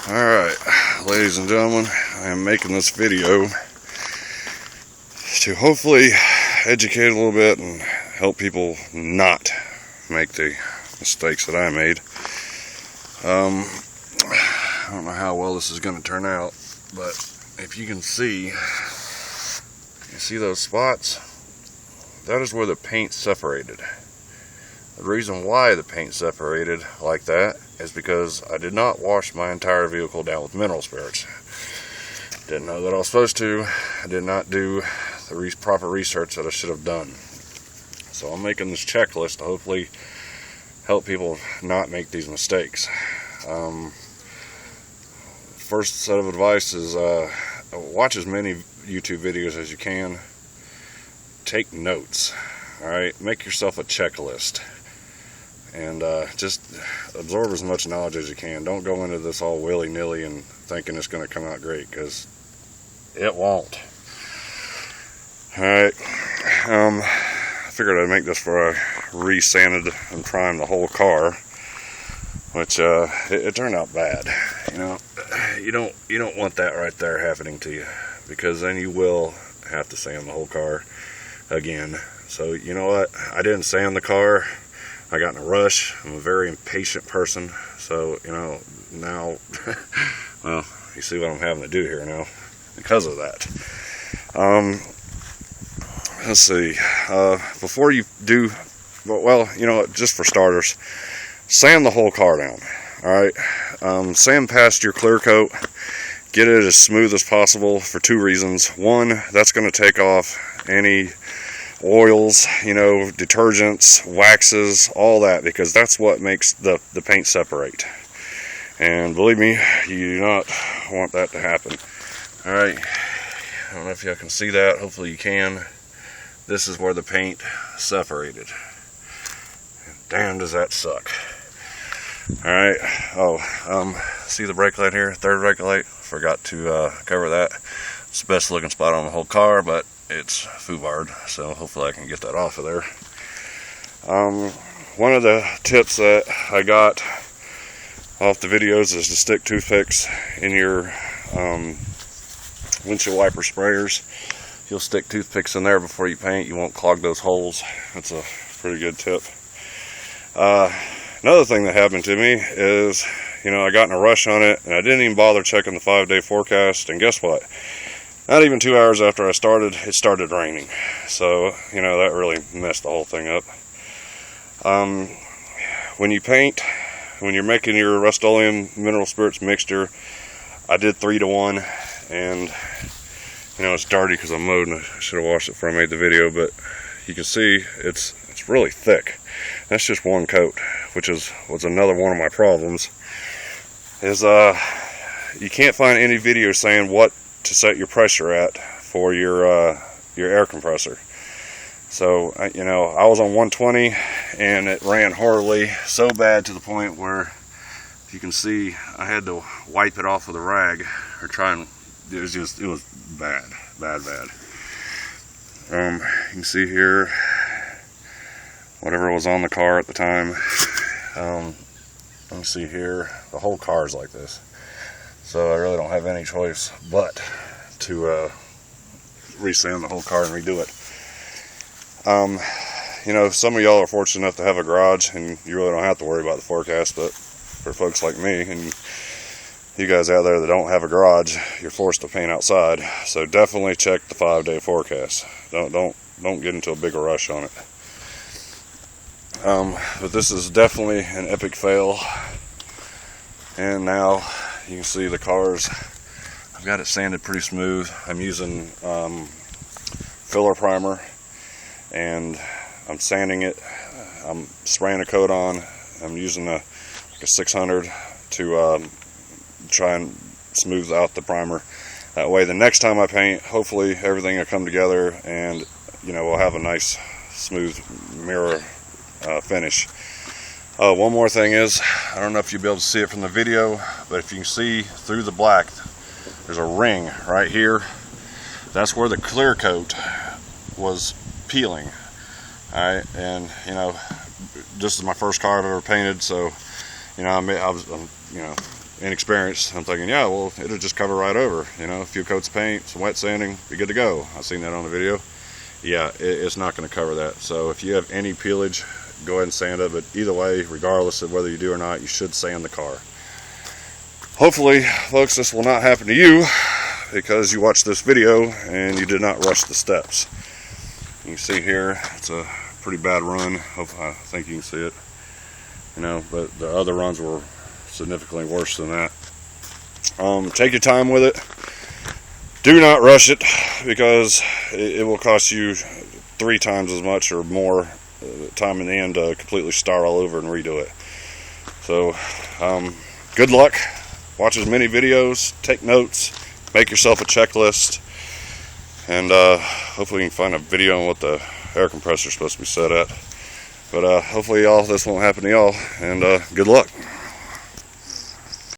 Alright, ladies and gentlemen, I am making this video to hopefully educate a little bit and help people not make the mistakes that I made. I don't know how well this is going to turn out, but if you can see those spots? That is where the paint separated. The reason why the paint separated like that is because I did not wash my entire vehicle down with mineral spirits. Didn't know that I was supposed to. I did not do the proper research that I should have done. So I'm making this checklist to hopefully help people not make these mistakes. First set of advice is watch as many YouTube videos as you can. Take notes. Alright, make yourself a checklist. And just absorb as much knowledge as you can. Don't go into this all willy-nilly and thinking it's going to come out great, because it won't. Alright, I figured I'd make this before I re-sanded and primed the whole car, which it turned out bad. You know, you don't want that right there happening to you, because then you will have to sand the whole car again. So you know what? I didn't sand the car. I got in a rush. I'm a very impatient person, so you know now. Well, you see what I'm having to do here now because of that. Let's see. Before you do, well, you know, just for starters, sand the whole car down. All right, sand past your clear coat. Get it as smooth as possible for two reasons. One, that's going to take off any oils, you know, detergents, waxes, all that, because that's what makes the paint separate. And believe me, you do not want that to happen. Alright, I don't know if y'all can see that. Hopefully you can. This is where the paint separated. Damn, does that suck. Alright, see the brake light here? Third brake light. Forgot to cover that. It's the best looking spot on the whole car, but it's foobarred, so hopefully I can get that off of there. One of the tips that I got off the videos is to stick toothpicks in your windshield wiper sprayers. You'll stick toothpicks in there before you paint. You won't clog those holes. That's a pretty good tip. Another thing that happened to me is, you know, I got in a rush on it and I didn't even bother checking the 5-day forecast, and guess what? Not even 2 hours after I started, it started raining. So, you know, that really messed the whole thing up. When you paint, when you're making your rust-oleum mineral spirits mixture, I did 3-to-1, and, you know, it's dirty because I mowed and I should have washed it before I made the video, but you can see it's really thick. That's just one coat, which was another one of my problems, is you can't find any video saying what to set your pressure at for your air compressor. So you know, I was on 120 and it ran horribly, so bad to the point where you can see I had to wipe it off with a rag or try and it was bad. You can see here whatever was on the car at the time. Let me see here, the whole car is like this. So I really don't have any choice but to re-sand the whole car and redo it. You know, some of y'all are fortunate enough to have a garage and you really don't have to worry about the forecast, but for folks like me and you guys out there that don't have a garage, you're forced to paint outside. So definitely check the 5-day forecast. Don't get into a bigger rush on it. But this is definitely an epic fail. And now you can see the cars, I've got it sanded pretty smooth. I'm using filler primer and I'm sanding it. I'm spraying a coat on. I'm using a 600 to try and smooth out the primer. That way the next time I paint, hopefully everything will come together and, you know, we'll have a nice smooth mirror finish. One more thing is, I don't know if you'll be able to see it from the video, but if you can see through the black, there's a ring right here. That's where the clear coat was peeling. Alright, and you know, this is my first car I've ever painted, so you know, I was, you know, inexperienced, I'm thinking, yeah, well, it'll just cover right over. You know, a few coats of paint, some wet sanding, be good to go. I've seen that on the video. Yeah, it's not going to cover that. So if you have any peelage, go ahead and sand it. But either way, regardless of whether you do or not, you should sand the car. Hopefully, folks, this will not happen to you because you watched this video and you did not rush the steps. You can see here, it's a pretty bad run. I think you can see it. You know, but the other runs were significantly worse than that. Take your time with it. Do not rush it because it will cost you 3 times as much or more time in the end to completely start all over and redo it. So, good luck. Watch as many videos, take notes, make yourself a checklist, and hopefully you can find a video on what the air compressor is supposed to be set at. But hopefully this won't happen to y'all, and good luck.